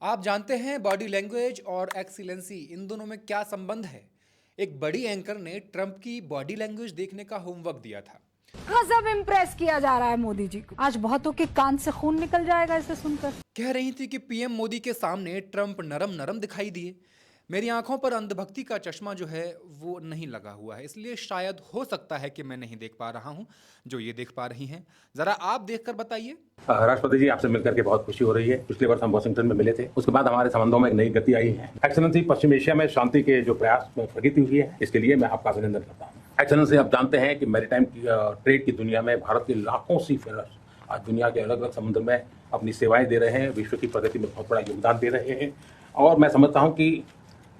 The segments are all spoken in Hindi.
आप जानते हैं बॉडी लैंग्वेज और एक्सीलेंसी इन दोनों में क्या संबंध है। एक बड़ी एंकर ने ट्रंप की बॉडी लैंग्वेज देखने का होमवर्क दिया था। गजब इम्प्रेस किया जा रहा है मोदी जी को। आज बहुतों के कान से खून निकल जाएगा इसे सुनकर। कह रही थी कि पीएम मोदी के सामने ट्रंप नरम नरम दिखाई दिए। मेरी आंखों पर अंधभक्ति का चश्मा जो है वो नहीं लगा हुआ है, इसलिए शायद हो सकता है कि मैं नहीं देख पा रहा हूं जो ये देख पा रही हैं। जरा आप देखकर बताइए। राष्ट्रपति जी, आपसे मिलकर के बहुत खुशी हो रही है। पिछली बार हम वाशिंगटन में मिले थे, उसके बाद हमारे संबंधों में एक नई गति आई है। एक्सेलेंसी, पश्चिम एशिया में शांति के जो प्रयास में प्रगति हुई है, इसके लिए मैं आपका अभिनंदन करता हूँ। एक्सेलेंसी, आप जानते हैं कि मैरीटाइम ट्रेड की दुनिया में भारत के लाखों सी फेलर्स आज दुनिया के अलग अलग समुद्र में अपनी सेवाएं दे रहे हैं, विश्व की प्रगति में बहुत बड़ा योगदान दे रहे हैं, और मैं समझता हूँ कि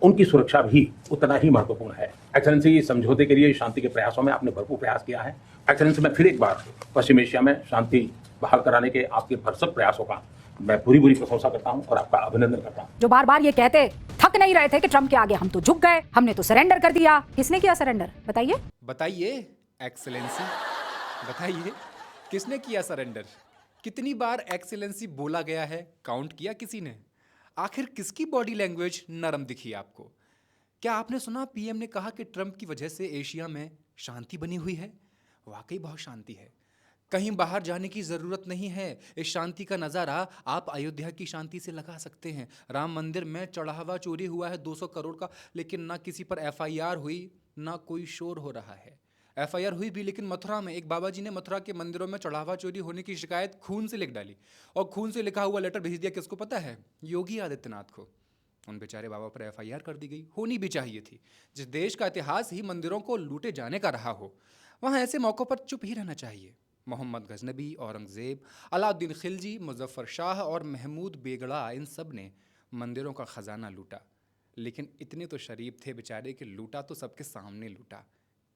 उनकी सुरक्षा भी उतना ही महत्वपूर्ण है। एक्सेलेंसी, समझौते के लिए शांति के प्रयासों में आपने भरपूर प्रयास किया है। एक्सेलेंसी, मैं फिर एक बार पश्चिम एशिया में शांति बहाल कराने के आपके भरसक प्रयासों का मैं पूरी प्रशंसा करता हूं और आपका अभिनंदन करता हूं। जो बार बार ये कहते थक नहीं रहे थे कि ट्रम्प के आगे हम तो झुक गए, हमने तो सरेंडर कर दिया। किसने किया सरेंडर, बताइए? बताइए एक्सेलेंसी, बताइए किसने किया सरेंडर? कितनी बार एक्सेलेंसी बोला गया है, काउंट किया किसी ने? आखिर किसकी बॉडी लैंग्वेज नरम दिखी आपको? क्या आपने सुना पीएम ने कहा कि ट्रंप की वजह से एशिया में शांति बनी हुई है? वाकई बहुत शांति है। कहीं बाहर जाने की जरूरत नहीं है। इस शांति का नज़ारा आप अयोध्या की शांति से लगा सकते हैं। राम मंदिर में चढ़ावा चोरी हुआ है 200 करोड़ का, लेकिन ना किसी पर एफआईआर हुई, ना कोई शोर हो रहा है। एफआईआर हुई भी, लेकिन मथुरा में एक बाबा जी ने मथुरा के मंदिरों में चढ़ावा चोरी होने की शिकायत खून से लिख डाली, और खून से लिखा हुआ लेटर भेज दिया किसको पता है? योगी आदित्यनाथ को। उन बेचारे बाबा पर एफआईआर कर दी गई, होनी भी चाहिए थी। जिस देश का इतिहास ही मंदिरों को लूटे जाने का रहा हो, वहाँ ऐसे मौक़ों पर चुप ही रहना चाहिए। मोहम्मद गजनबी, औरंगज़ेब, अलाउद्दीन खिलजी, मुजफ्फर शाह और महमूद बेगड़ा, इन सब ने मंदिरों का ख़जाना लूटा, लेकिन इतने तो शरीफ थे बेचारे कि लूटा तो सबके सामने लूटा,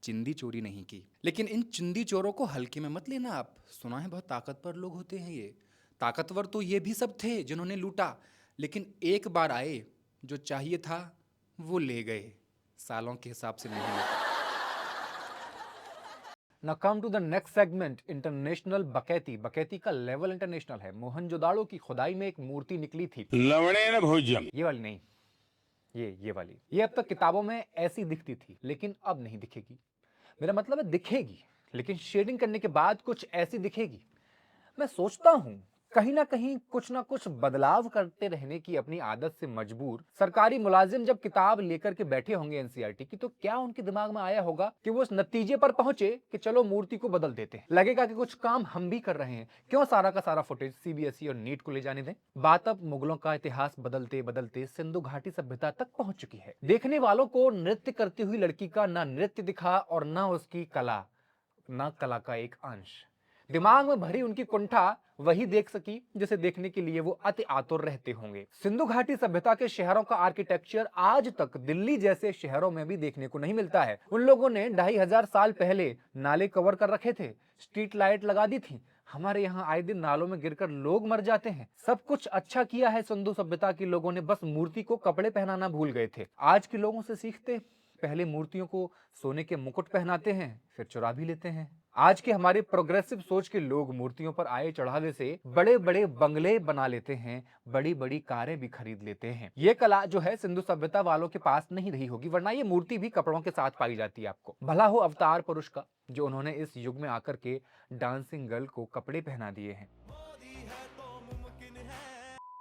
चिंदी चोरी नहीं की। लेकिन इन चिंदी चोरों को हल्के में मत लेना आप। सुना है बहुत ताकतवर लोग होते हैं ये। ताकतवर तो ये भी सब थे जिन्होंने लूटा, लेकिन एक बार आए, जो चाहिए था वो ले गए, सालों के हिसाब से नहीं लेते। Now come to the next segment, international बकैती। बकैती का लेवल इंटरनेशनल है। मोहनजोदाड़ो की खुदाई में एक मूर्ति निकली थी, लवणेन भोज्यम। ये वाली नहीं, ये वाली। ये अब तक किताबों में ऐसी दिखती थी, लेकिन अब नहीं दिखेगी। मेरा मतलब है दिखेगी, लेकिन शेडिंग करने के बाद कुछ ऐसी दिखेगी। मैं सोचता हूं कहीं ना कहीं कुछ ना कुछ बदलाव करते रहने की अपनी आदत से मजबूर सरकारी मुलाजिम जब किताब लेकर के बैठे होंगे एनसीईआरटी की, तो क्या उनके दिमाग में आया होगा कि वो इस नतीजे पर पहुंचे कि चलो मूर्ति को बदल देते हैं। लगेगा कि कुछ काम हम भी कर रहे हैं, क्यों सारा का सारा फुटेज सीबीएसई और नीट को ले जाने दें। बात अब मुगलों का इतिहास बदलते बदलते सिंधु घाटी सभ्यता तक पहुंच चुकी है। देखने वालों को नृत्य करती हुई लड़की का ना नृत्य दिखा और ना उसकी कला, ना कला का एक अंश। दिमाग में भरी उनकी कुंठा वही देख सकी जिसे देखने के लिए वो अति आतुर रहते होंगे। सिंधु घाटी सभ्यता के शहरों का आर्किटेक्चर आज तक दिल्ली जैसे शहरों में भी देखने को नहीं मिलता है। उन लोगों ने 2500 साल पहले नाले कवर कर रखे थे, स्ट्रीट लाइट लगा दी थी। हमारे यहाँ आए दिन नालों में गिरकर लोग मर जाते हैं। सब कुछ अच्छा किया है सिंधु सभ्यता के लोगों ने, बस मूर्ति को कपड़े पहनाना भूल गए थे। आज के लोगों से सीखते, पहले मूर्तियों को सोने के मुकुट पहनाते हैं, फिर चुरा भी लेते हैं। आज के हमारे प्रोग्रेसिव सोच के लोग मूर्तियों पर आए चढ़ावे से बड़े बड़े बंगले बना लेते हैं, बड़ी बड़ी कारें भी खरीद लेते हैं। ये कला जो है सिंधु सभ्यता वालों के पास नहीं रही होगी, वरना ये मूर्ति भी कपड़ों के साथ पाई जाती है आपको। भला हो अवतार पुरुष का, जो उन्होंने इस युग में आकर के डांसिंग गर्ल को कपड़े पहना दिए हैं।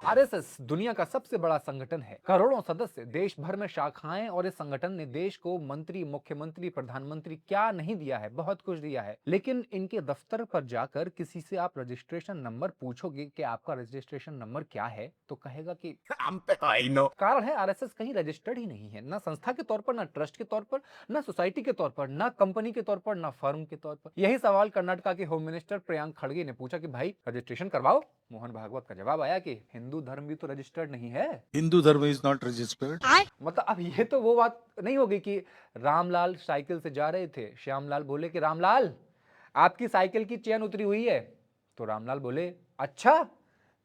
आरएसएस दुनिया का सबसे बड़ा संगठन है, करोड़ों सदस्य, देश भर में शाखाएं, और इस संगठन ने देश को मंत्री, मुख्यमंत्री, प्रधानमंत्री क्या नहीं दिया है, बहुत कुछ दिया है। लेकिन इनके दफ्तर पर जाकर किसी से आप रजिस्ट्रेशन नंबर पूछोगे कि आपका रजिस्ट्रेशन नंबर क्या है, तो कहेगा कि कारण है आरएसएस कहीं रजिस्टर्ड ही नहीं है, ना संस्था के तौर पर, ना ट्रस्ट के तौर पर, ना सोसाइटी के तौर पर, ना कंपनी के तौर पर, ना फर्म के तौर पर। यही सवाल कर्नाटका के होम मिनिस्टर प्रियांक खड़गे ने पूछा कि भाई रजिस्ट्रेशन करवाओ। मोहन भागवत का जवाब आया कि हिंदू धर्म भी तो रजिस्टर्ड नहीं है। हिंदू धर्म इज नॉट रजिस्टर्ड। मतलब अब ये तो वो बात नहीं होगी कि रामलाल साइकिल से जा रहे थे, श्यामलाल बोले कि रामलाल आपकी साइकिल की चेन उतरी हुई है, तो रामलाल बोले अच्छा,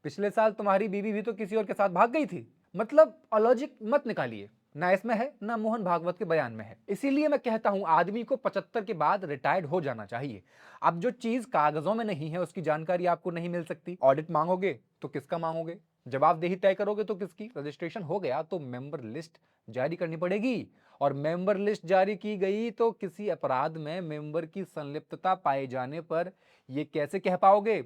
पिछले साल तुम्हारी बीवी भी तो किसी और के साथ भाग गई थी। मतलब अलॉजिक मत निकालिए, ना इसमें है ना मोहन भागवत के बयान में है। इसीलिए मैं कहता हूं आदमी को 75 के बाद रिटायर्ड हो जाना चाहिए। अब जो चीज कागजों में नहीं है उसकी जानकारी आपको नहीं मिल सकती। ऑडिट मांगोगे तो किसका मांगोगे? जवाबदेही तय करोगे तो किसकी? रजिस्ट्रेशन हो गया तो मेंबर लिस्ट जारी करनी पड़ेगी, और मेंबर लिस्ट जारी की गई तो किसी अपराध में मेंबर की संलिप्तता पाए जाने पर ये कैसे कह पाओगे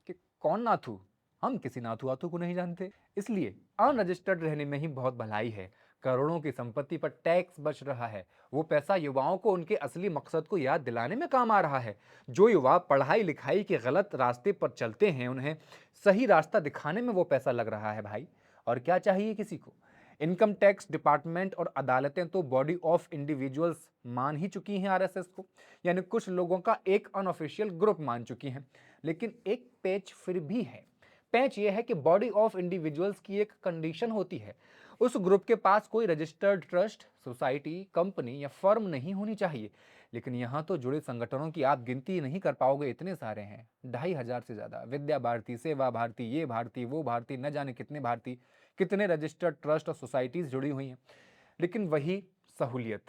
कि कौन नाथू? हम किसी नाथू आथू को नहीं जानते। इसलिए अनरजिस्टर्ड रहने में ही बहुत भलाई है। करोड़ों की संपत्ति पर टैक्स बच रहा है। वो पैसा युवाओं को उनके असली मकसद को याद दिलाने में काम आ रहा है। जो युवा पढ़ाई लिखाई के गलत रास्ते पर चलते हैं, उन्हें सही रास्ता दिखाने में वो पैसा लग रहा है भाई। और क्या चाहिए किसी को? इनकम टैक्स डिपार्टमेंट और अदालतें तो बॉडी ऑफ इंडिविजुअल्स मान ही चुकी हैं आरएसएस को, यानी कुछ लोगों का एक अनऑफिशियल ग्रुप मान चुकी हैं। लेकिन एक पेच फिर भी है। पेच ये है कि बॉडी ऑफ इंडिविजुअल्स की एक कंडीशन होती है। उस ग्रुप के पास कोई रजिस्टर्ड ट्रस्ट, सोसाइटी, कंपनी या फर्म नहीं होनी चाहिए। लेकिन यहाँ तो जुड़े संगठनों की आप गिनती नहीं कर पाओगे, इतने सारे हैं, 2500 से ज्यादा। विद्या भारती, सेवा भारती, ये भारती, वो भारती, न जाने कितने भारती, कितने रजिस्टर्ड ट्रस्ट और सोसाइटीज जुड़ी हुई हैं। लेकिन वही सहूलियत,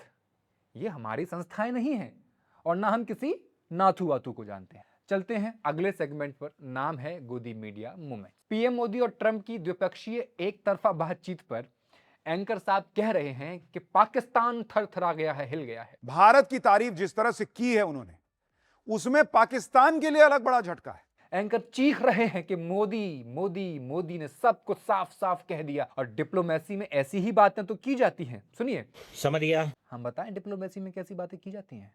ये हमारी संस्थाएं नहीं हैं, और ना हम किसी नाथू वाथू को जानते हैं। चलते हैं अगले सेगमेंट पर। नाम है गोदी मीडिया मूवमेंट। पीएम मोदी और ट्रंप की द्विपक्षीय एक तरफा बातचीत पर एंकर साहब कह रहे हैं कि पाकिस्तान थरथरा गया है, हिल गया है। भारत की तारीफ जिस तरह से की है उन्होंने, उसमें पाकिस्तान के लिए अलग बड़ा झटका है। एंकर चीख रहे हैं कि मोदी मोदी मोदी ने सब कुछ साफ साफ कह दिया। और डिप्लोमेसी में ऐसी ही बातें तो की जाती हैं। सुनिए। समझ गया। हम बताएं डिप्लोमेसी में कैसी बातें की जाती हैं?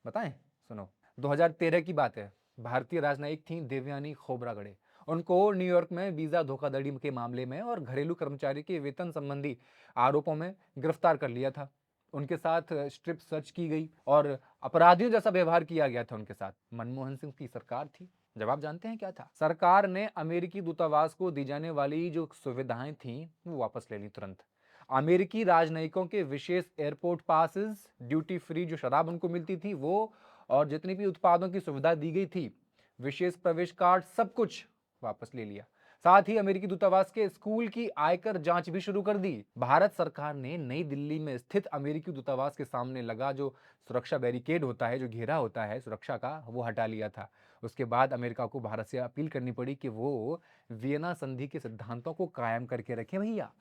बताएं। सुनो, 2013 की बात है। भारतीय राजनयिक थी देवयानी खोबरागड़े। उनको न्यूयॉर्क में वीजा धोखाधड़ी के मामले में और घरेलू कर्मचारी के वेतन संबंधी आरोपों में गिरफ्तार कर लिया था। उनके साथ स्ट्रिप सर्च की गई और अपराधियों जैसा व्यवहार किया गया था उनके साथ। मनमोहन सिंह की सरकार थी। जवाब जानते हैं क्या था? सरकार ने अमेरिकी दूतावास को दी जाने वाली जो सुविधाएं थी वो वापस ले ली तुरंत। अमेरिकी राजनयिकों के विशेष एयरपोर्ट पासेस, ड्यूटी फ्री जो शराब उनको मिलती थी वो, और जितनी भी उत्पादों की सुविधा दी गई थी, विशेष प्रवेश कार्ड, सब कुछ वापस ले लिया। साथ ही अमेरिकी दूतावास के स्कूल की आयकर जांच भी शुरू कर दी। भारत सरकार ने नई दिल्ली में स्थित अमेरिकी दूतावास के सामने लगा जो सुरक्षा बैरिकेड होता है, जो घेरा होता है सुरक्षा का, वो हटा लिया था। उसके बाद अमेरिका को भारत से अपील करनी पड़ी कि वो वियना संधि के सिद्धांतों को कायम करके रखें भैया।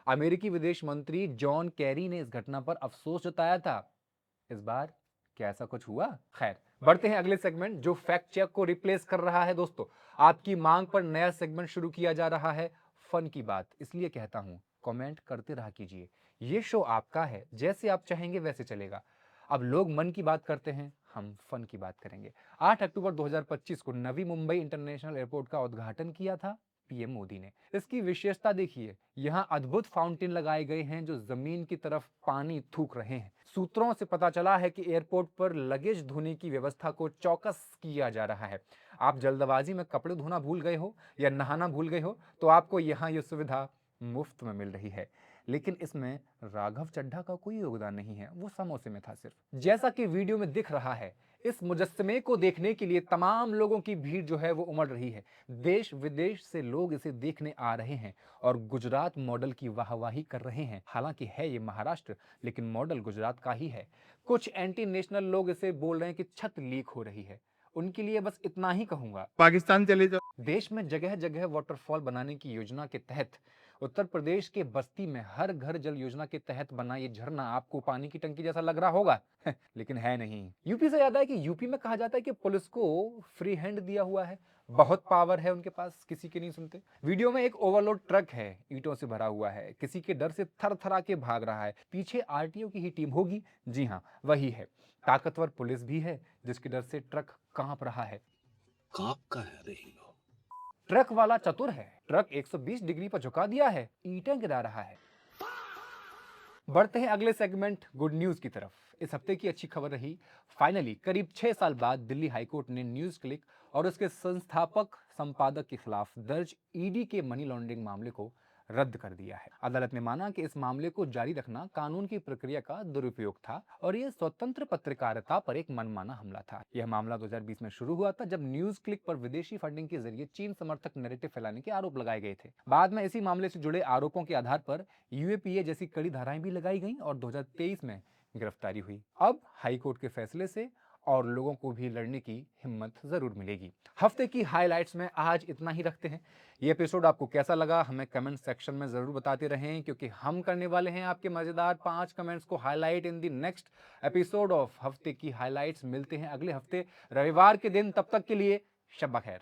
अमेरिकी विदेश मंत्री जॉन कैरी ने इस घटना पर अफसोस जताया था। इस बार क्या ऐसा कुछ हुआ? खैर, बढ़ते हैं अगले सेगमेंट जो फैक्ट चेक को रिप्लेस कर रहा है। दोस्तों, आपकी मांग पर नया सेगमेंट शुरू किया जा रहा है, फन की बात। इसलिए कहता हूं, कमेंट करते रहा कीजिए। ये शो आपका है, जैसे आप चाहेंगे वैसे चलेगा। अब लोग मन की बात करते हैं, हम फन की बात करेंगे। 8 अक्टूबर 2025 को नवी मुंबई इंटरनेशनल एयरपोर्ट का उद्घाटन किया था पीएम मोदी ने। इसकी विशेषता देखिए, यहाँ अद्भुत फाउंटेन लगाए गए हैं जो जमीन की तरफ पानी थूक रहे हैं। सूत्रों से पता चला है कि एयरपोर्ट पर लगेज धोने की व्यवस्था को चौकस किया जा रहा है। आप जल्दबाजी में कपड़े धोना भूल गए हो या नहाना भूल गए हो तो आपको यहाँ ये सुविधा मुफ्त में मिल रही है। लेकिन इसमें राघव चड्ढा का कोई योगदान नहीं है, वो समोसे में था सिर्फ। जैसा कि वीडियो में दिख रहा है, इस मुजस्समे को देखने के लिए तमाम लोगों की भीड़ जो है वो उमड़ रही है। देश विदेश से लोग इसे देखने आ रहे हैं और गुजरात मॉडल की वाहवाही कर रहे हैं। हालांकि है ये महाराष्ट्र, लेकिन मॉडल गुजरात का ही है। कुछ एंटी नेशनल लोग इसे बोल रहे हैं कि छत लीक हो रही है। उनके लिए बस इतना ही कहूंगा, पाकिस्तान चले जाओ। देश में जगह जगह वाटरफॉल बनाने की योजना के तहत उत्तर प्रदेश के बस्ती में हर घर जल योजना के तहत बना ये झरना आपको पानी की टंकी जैसा लग रहा होगा लेकिन है नहीं। यूपी से याद है कि यूपी में कहा जाता है कि पुलिस को फ्री हैंड दिया हुआ है, बहुत पावर है उनके पास, किसी के नहीं सुनते। वीडियो में एक ओवरलोड ट्रक है, ईंटों से भरा हुआ है, किसी के डर से थर-थरा के भाग रहा है। पीछे आरटीओ की ही टीम होगी। जी हाँ, वही है। ताकतवर पुलिस भी है जिसके डर से ट्रक कांप रहा है। कांप का है रही हो। ट्रक वाला चतुर है, ट्रक 120 डिग्री पर झुका दिया है, ईंटें गिरा रहा है। बढ़ते हैं अगले सेगमेंट गुड न्यूज की तरफ। इस हफ्ते की अच्छी खबर रही, फाइनली करीब 6 साल बाद दिल्ली हाईकोर्ट ने न्यूज क्लिक और उसके संस्थापक संपादक के खिलाफ दर्ज ईडी के मनी लॉन्ड्रिंग मामले को रद्द कर दिया है। अदालत ने माना कि इस मामले को जारी रखना कानून की प्रक्रिया का दुरुपयोग था और यह स्वतंत्र पत्रकारिता पर एक मनमाना हमला था। यह मामला 2020 में शुरू हुआ था जब न्यूज क्लिक पर विदेशी फंडिंग के जरिए चीन समर्थक नैरेटिव फैलाने के आरोप लगाए गए थे। बाद में इसी मामले से जुड़े आरोपों के आधार पर यूएपीए जैसी कड़ी धाराएं भी लगाई गई और 2023 में गिरफ्तारी हुई। अब हाईकोर्ट के फैसले से और लोगों को भी लड़ने की हिम्मत जरूर मिलेगी। हफ्ते की हाइलाइट्स में आज इतना ही रखते हैं। ये एपिसोड आपको कैसा लगा हमें कमेंट सेक्शन में जरूर बताते रहें, क्योंकि हम करने वाले हैं आपके मजेदार 5 कमेंट्स को highlight in the next episode of हफ्ते की हाइलाइट्स। मिलते हैं अगले हफ्ते रविवार के दिन, तब तक के लिए शब बखैर।